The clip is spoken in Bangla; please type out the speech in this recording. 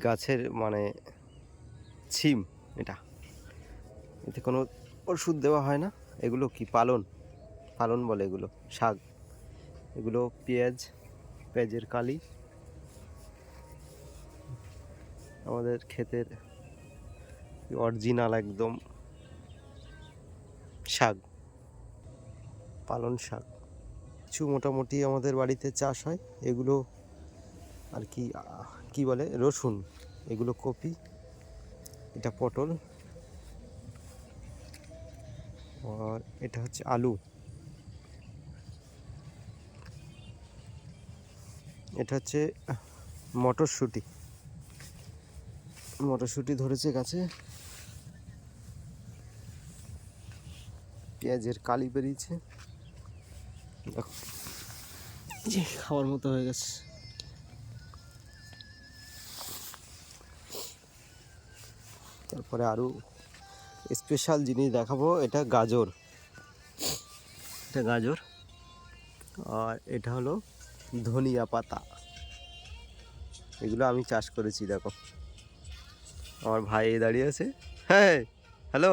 গাছের মানে ছিম এটা, এতে কোনো ওষুধ দেওয়া হয় না। এগুলো কি পালন পালন বলে, এগুলো শাক, এগুলো পেঁয়াজের কালি, আমাদের ক্ষেতের অরিজিনাল একদম শাক, পালন শাক। কিছু মোটামুটি আমাদের বাড়িতে চাষ হয় এগুলো আর কি, কি বলে, রসুন, এগুলো কপি, এটা পটল, আর এটা হচ্ছে আলু, এটা হচ্ছে মটরশুঁটি ধরেছে গাছে, পেঁয়াজের কালি বেরিয়েছে, দেখো যে খাওয়ার মতো হয়ে গেছে। তারপরে আরও স্পেশাল জিনিস দেখাবো, এটা গাজর, আর এটা হলো ধনিয়া পাতা, এগুলো আমি চাষ করেছি। দেখো আমার ভাই দাঁড়িয়ে আছে, হ্যাঁ হ্যালো